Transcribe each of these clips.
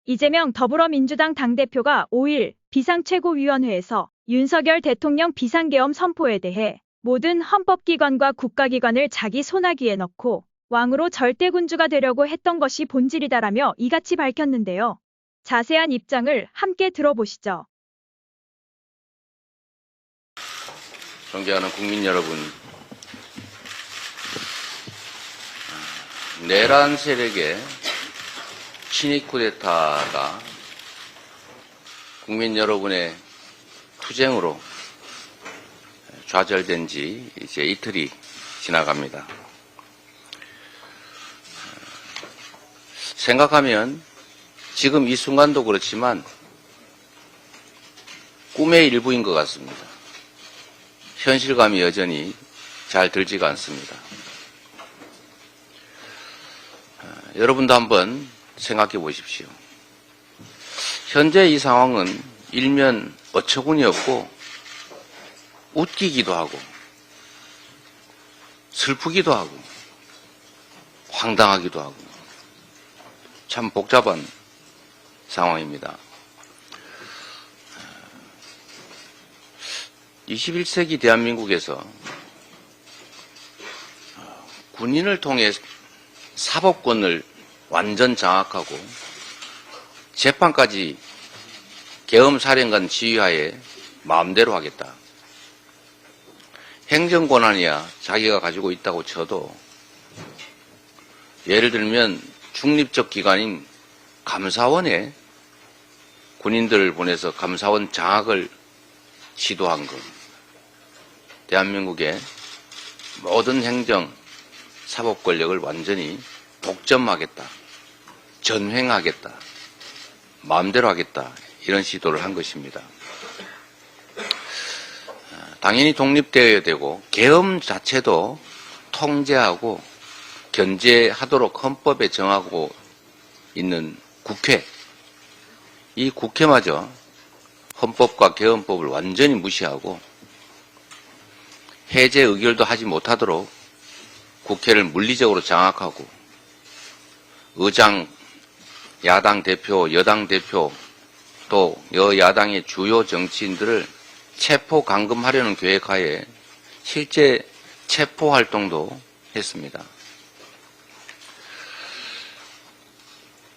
이재명 더불어민주당 당대표가 5일 비상최고위원회에서 윤석열 대통령 비상계엄 선포에 대해 모든 헌법기관과 국가기관을 자기 손아귀에 넣고 왕으로 절대군주가 되려고 했던 것이 본질이다라며 이같이 밝혔는데요. 자세한 입장을 함께 들어보시죠. 존경하는 국민 여러분, 내란 세력의 친위 쿠데타가 국민 여러분의 투쟁으로 좌절된 지 이제 이틀이 지나갑니다. 생각하면 지금 이 순간도 그렇지만 꿈의 일부인 것 같습니다. 현실감이 여전히 잘 들지가 않습니다. 여러분도 한번 생각해 보십시오. 현재 이 상황은 일면 어처구니 없고 웃기기도 하고 슬프기도 하고 황당하기도 하고 참 복잡한 상황입니다. 21세기 대한민국에서 군인을 통해 사법권을 완전 장악하고 재판까지 계엄사령관 지휘하에 마음대로 하겠다. 행정권한이야 자기가 가지고 있다고 쳐도 예를 들면 중립적 기관인 감사원에 군인들을 보내서 감사원 장악을 시도한 것. 대한민국의 모든 행정, 사법 권력을 완전히 독점하겠다. 전횡하겠다. 마음대로 하겠다. 이런 시도를 한 것입니다. 당연히 독립되어야 되고 계엄 자체도 통제하고 견제하도록 헌법에 정하고 있는 국회. 이 국회마저 헌법과 계엄법을 완전히 무시하고 해제 의결도 하지 못하도록 국회를 물리적으로 장악하고 의장, 야당 대표, 여당 대표 또 여야당의 주요 정치인들을 체포 감금하려는 계획하에 실제 체포 활동도 했습니다.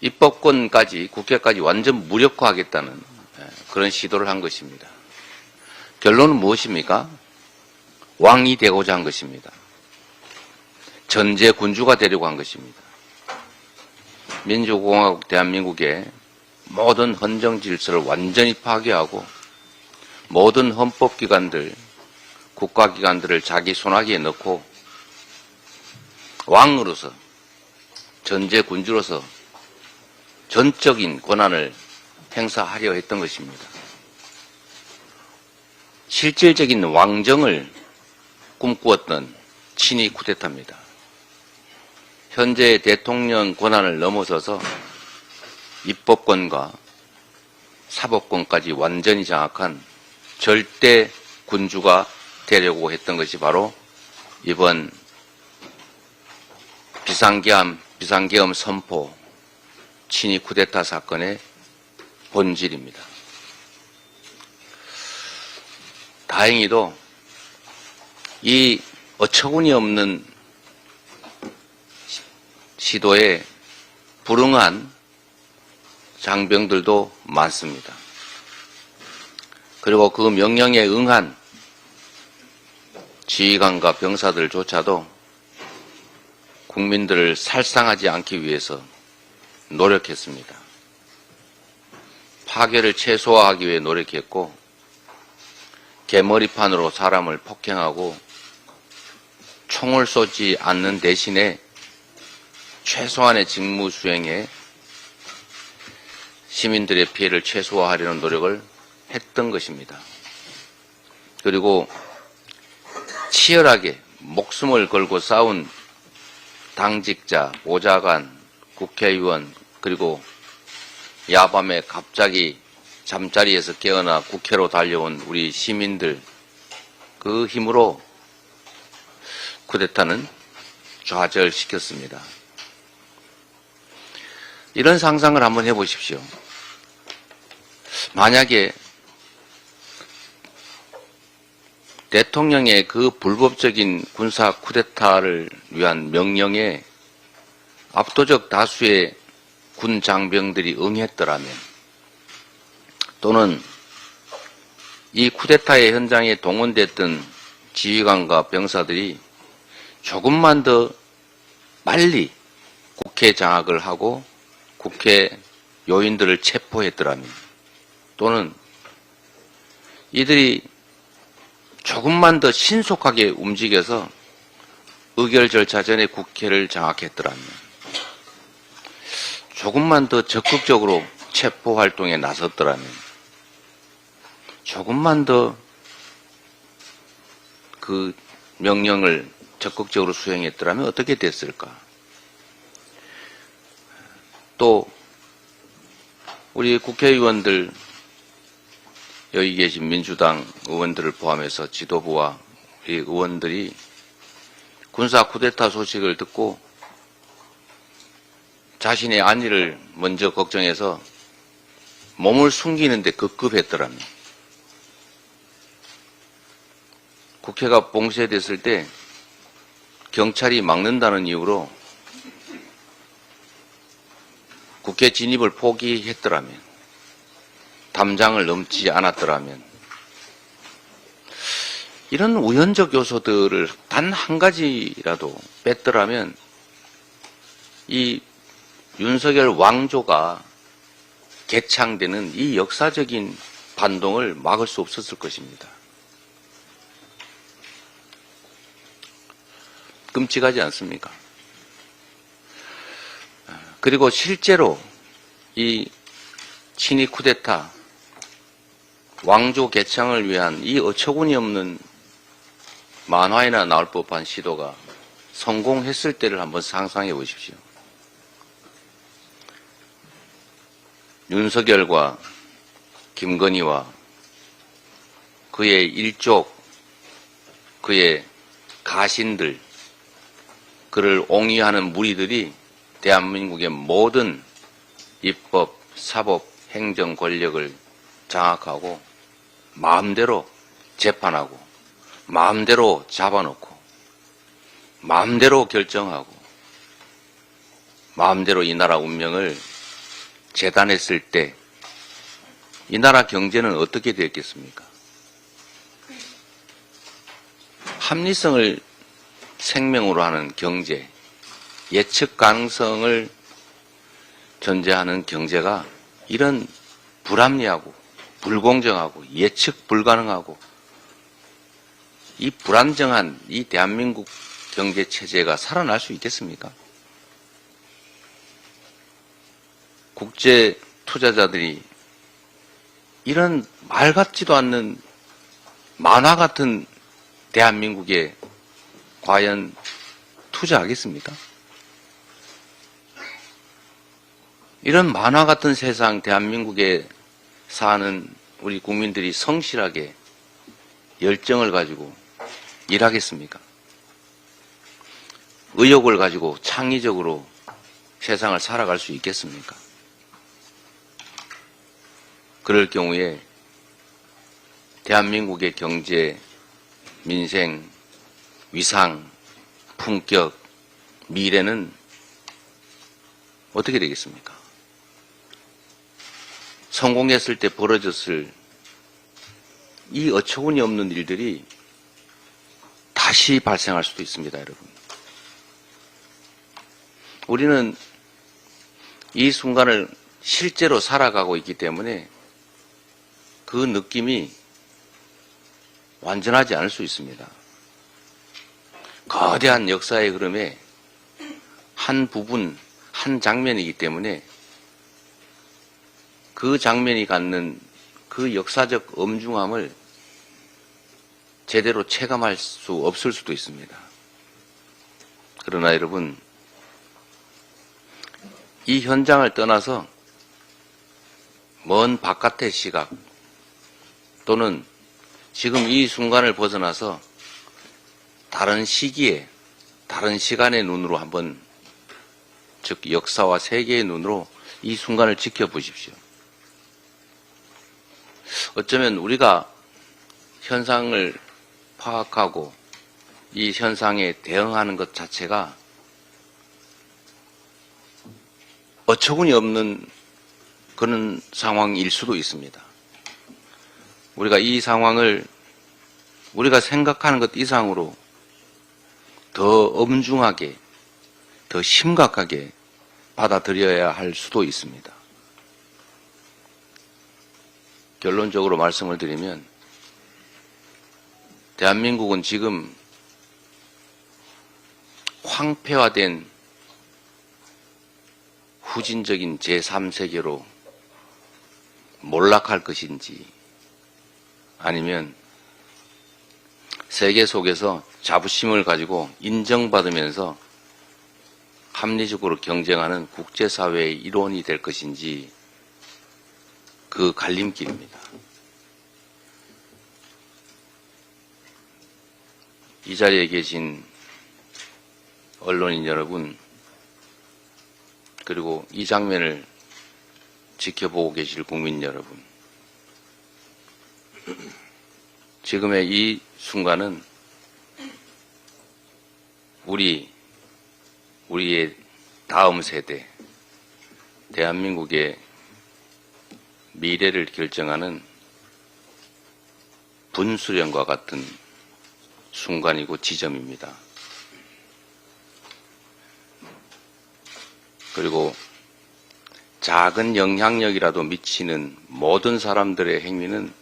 입법권까지 국회까지 완전 무력화하겠다는 그런 시도를 한 것입니다. 결론은 무엇입니까? 왕이 되고자 한 것입니다. 전제 군주가 되려고 한 것입니다. 민주공화국 대한민국의 모든 헌정 질서를 완전히 파괴하고 모든 헌법기관들, 국가기관들을 자기 손아귀에 넣고 왕으로서 전제 군주로서 전적인 권한을 행사하려 했던 것입니다. 실질적인 왕정을 꿈꾸었던 친위 쿠데타입니다. 현재 대통령 권한을 넘어서서 입법권과 사법권까지 완전히 장악한 절대 군주가 되려고 했던 것이 바로 이번 비상계엄 선포 친위 쿠데타 사건의 본질입니다. 다행히도 이 어처구니 없는 시도에 불응한 장병들도 많습니다. 그리고 그 명령에 응한 지휘관과 병사들조차도 국민들을 살상하지 않기 위해서 노력했습니다. 파괴를 최소화하기 위해 노력했고 개머리판으로 사람을 폭행하고 총을 쏘지 않는 대신에 최소한의 직무 수행에 시민들의 피해를 최소화하려는 노력을 했던 것입니다. 그리고 치열하게 목숨을 걸고 싸운 당직자, 보좌관, 국회의원 그리고 야밤에 갑자기 잠자리에서 깨어나 국회로 달려온 우리 시민들 그 힘으로 쿠데타는 좌절시켰습니다. 이런 상상을 한번 해보십시오. 만약에 대통령의 그 불법적인 군사 쿠데타를 위한 명령에 압도적 다수의 군 장병들이 응했더라면, 또는 이 쿠데타의 현장에 동원됐던 지휘관과 병사들이 조금만 더 빨리 국회 장악을 하고 국회 요인들을 체포했더라면, 또는 이들이 조금만 더 신속하게 움직여서 의결 절차 전에 국회를 장악했더라면, 조금만 더 적극적으로 체포 활동에 나섰더라면, 조금만 더 그 명령을 적극적으로 수행했더라면 어떻게 됐을까? 또 우리 국회의원들, 여기 계신 민주당 의원들을 포함해서 지도부와 우리 의원들이 군사 쿠데타 소식을 듣고 자신의 안위를 먼저 걱정해서 몸을 숨기는데 급급했더라면, 국회가 봉쇄됐을 때 경찰이 막는다는 이유로 국회 진입을 포기했더라면, 담장을 넘지 않았더라면, 이런 우연적 요소들을 단 한 가지라도 뺐더라면 이 윤석열 왕조가 개창되는 이 역사적인 반동을 막을 수 없었을 것입니다. 끔찍하지 않습니까? 그리고 실제로 이 친위 쿠데타, 왕조 개창을 위한 이 어처구니 없는 만화에나 나올 법한 시도가 성공했을 때를 한번 상상해 보십시오. 윤석열과 김건희와 그의 일족, 그의 가신들, 그를 옹이하는 무리들이 대한민국의 모든 입법, 사법, 행정 권력을 장악하고 마음대로 재판하고 마음대로 잡아놓고 마음대로 결정하고 마음대로 이 나라 운명을 재단했을 때 이 나라 경제는 어떻게 되었겠습니까? 합리성을 생명으로 하는 경제, 예측 가능성을 존재하는 경제가 이런 불합리하고 불공정하고 예측 불가능하고 이 불안정한 이 대한민국 경제 체제가 살아날 수 있겠습니까? 국제 투자자들이 이런 말 같지도 않는 만화 같은 대한민국에 과연 투자하겠습니까? 이런 만화 같은 세상 대한민국에 사는 우리 국민들이 성실하게 열정을 가지고 일하겠습니까? 의욕을 가지고 창의적으로 세상을 살아갈 수 있겠습니까? 그럴 경우에 대한민국의 경제, 민생, 위상, 품격, 미래는 어떻게 되겠습니까? 성공했을 때 벌어졌을 이 어처구니 없는 일들이 다시 발생할 수도 있습니다, 여러분. 우리는 이 순간을 실제로 살아가고 있기 때문에 그 느낌이 완전하지 않을 수 있습니다. 거대한 역사의 흐름의 한 부분, 한 장면이기 때문에 그 장면이 갖는 그 역사적 엄중함을 제대로 체감할 수 없을 수도 있습니다. 그러나 여러분, 이 현장을 떠나서 먼 바깥의 시각 또는 지금 이 순간을 벗어나서 다른 시기에, 다른 시간의 눈으로 한번, 즉 역사와 세계의 눈으로 이 순간을 지켜보십시오. 어쩌면 우리가 현상을 파악하고 이 현상에 대응하는 것 자체가 어처구니 없는 그런 상황일 수도 있습니다. 우리가 이 상황을 우리가 생각하는 것 이상으로 더 엄중하게, 더 심각하게 받아들여야 할 수도 있습니다. 결론적으로 말씀을 드리면 대한민국은 지금 황폐화된 후진적인 제3세계로 몰락할 것인지 아니면 세계 속에서 자부심을 가지고 인정받으면서 합리적으로 경쟁하는 국제사회의 일원이 될 것인지 그 갈림길입니다. 이 자리에 계신 언론인 여러분, 그리고 이 장면을 지켜보고 계실 국민 여러분, 지금의 이 순간은 우리의 다음 세대, 대한민국의 미래를 결정하는 분수령과 같은 순간이고 지점입니다. 그리고 작은 영향력이라도 미치는 모든 사람들의 행위는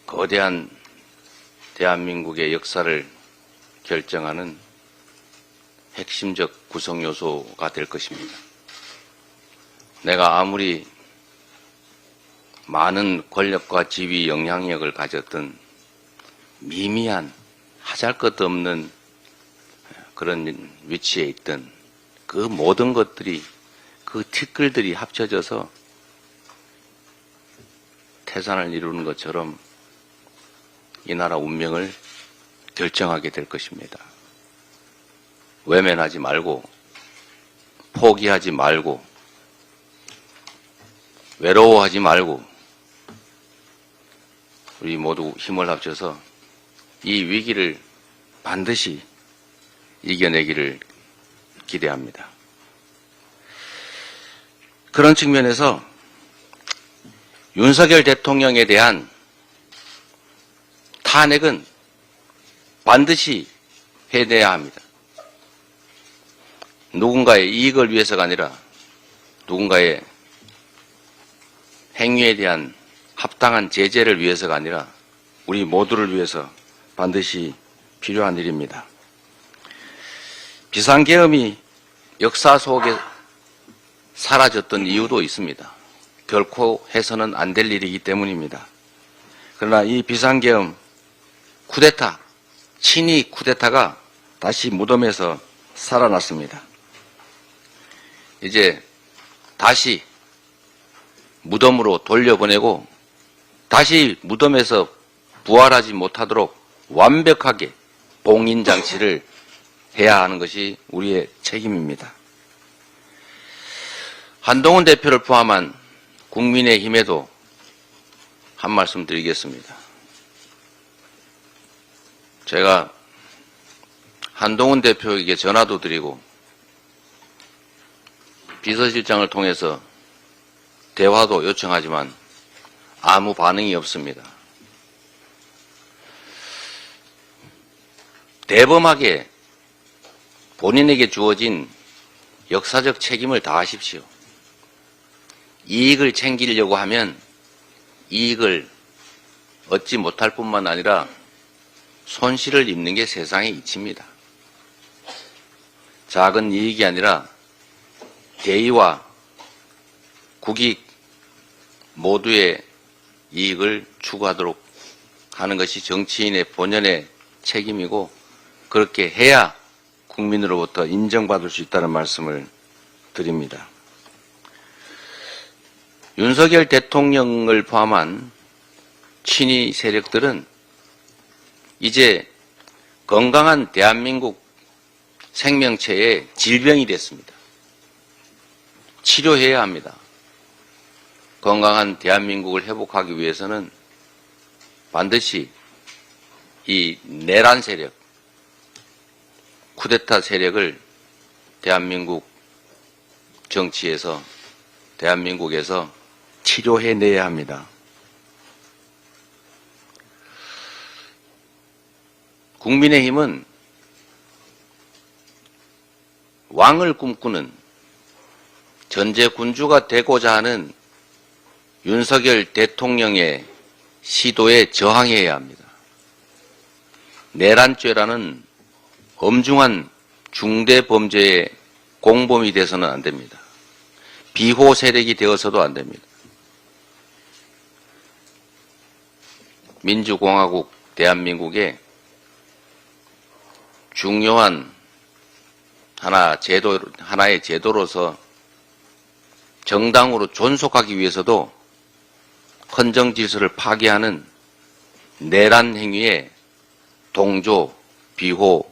거대한 대한민국의 역사를 결정하는 핵심적 구성 요소가 될 것입니다. 내가 아무리 많은 권력과 지위, 영향력을 가졌던 미미한 하잘것없는 그런 위치에 있던 그 모든 것들이, 그 티끌들이 합쳐져서 태산을 이루는 것처럼 이 나라 운명을 결정하게 될 것입니다. 외면하지 말고, 포기하지 말고, 외로워하지 말고, 우리 모두 힘을 합쳐서 이 위기를 반드시 이겨내기를 기대합니다. 그런 측면에서 윤석열 대통령에 대한 탄핵은 반드시 해내야 합니다. 누군가의 이익을 위해서가 아니라 누군가의 행위에 대한 합당한 제재를 위해서가 아니라 우리 모두를 위해서 반드시 필요한 일입니다. 비상계엄이 역사 속에 사라졌던 이유도 있습니다. 결코 해서는 안 될 일이기 때문입니다. 그러나 이 비상계엄 쿠데타, 친위 쿠데타가 다시 무덤에서 살아났습니다. 이제 다시 무덤으로 돌려보내고 다시 무덤에서 부활하지 못하도록 완벽하게 봉인장치를 해야 하는 것이 우리의 책임입니다. 한동훈 대표를 포함한 국민의힘에도 한 말씀 드리겠습니다. 제가 한동훈 대표에게 전화도 드리고 비서실장을 통해서 대화도 요청하지만 아무 반응이 없습니다. 대범하게 본인에게 주어진 역사적 책임을 다하십시오. 이익을 챙기려고 하면 이익을 얻지 못할 뿐만 아니라 손실을 입는 게 세상의 이치입니다. 작은 이익이 아니라 대의와 국익 모두의 이익을 추구하도록 하는 것이 정치인의 본연의 책임이고 그렇게 해야 국민으로부터 인정받을 수 있다는 말씀을 드립니다. 윤석열 대통령을 포함한 친위 세력들은 이제 건강한 대한민국 생명체의 질병이 됐습니다. 치료해야 합니다. 건강한 대한민국을 회복하기 위해서는 반드시 이 내란 세력, 쿠데타 세력을 대한민국 정치에서, 대한민국에서 치료해내야 합니다. 국민의힘은 왕을 꿈꾸는 전제 군주가 되고자 하는 윤석열 대통령의 시도에 저항해야 합니다. 내란죄라는 엄중한 중대 범죄의 공범이 돼서는 안 됩니다. 비호 세력이 되어서도 안 됩니다. 민주공화국 대한민국의 중요한 하나의 제도로서 정당으로 존속하기 위해서도 헌정 질서를 파괴하는 내란 행위에 동조, 비호,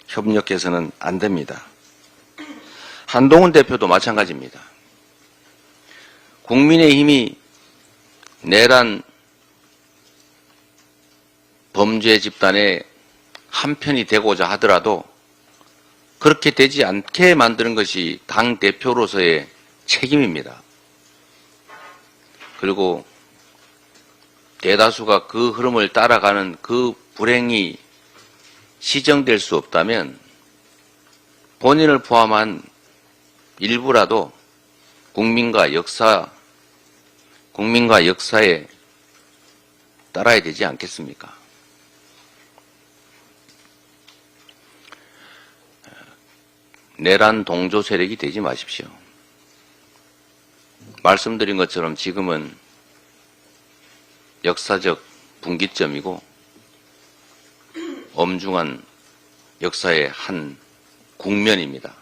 협력해서는 안 됩니다. 한동훈 대표도 마찬가지입니다. 국민의힘이 내란 범죄 집단의 한편이 되고자 하더라도 그렇게 되지 않게 만드는 것이 당대표로서의 책임입니다. 그리고 대다수가 그 흐름을 따라가는 그 불행이 시정될 수 없다면 본인을 포함한 일부라도 국민과 역사에 따라야 되지 않겠습니까? 내란 동조 세력이 되지 마십시오. 말씀드린 것처럼 지금은 역사적 분기점이고 엄중한 역사의 한 국면입니다.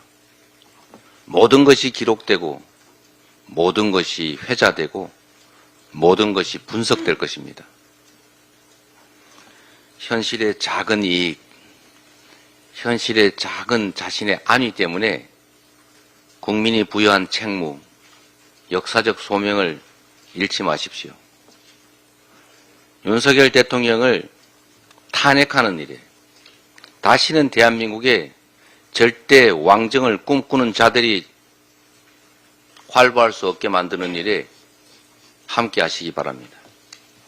모든 것이 기록되고 모든 것이 회자되고 모든 것이 분석될 것입니다. 현실의 작은 이익, 현실의 작은 자신의 안위 때문에 국민이 부여한 책무, 역사적 소명을 잃지 마십시오. 윤석열 대통령을 탄핵하는 일에 다시는 대한민국에 절대 왕정을 꿈꾸는 자들이 활보할 수 없게 만드는 일에 함께 하시기 바랍니다.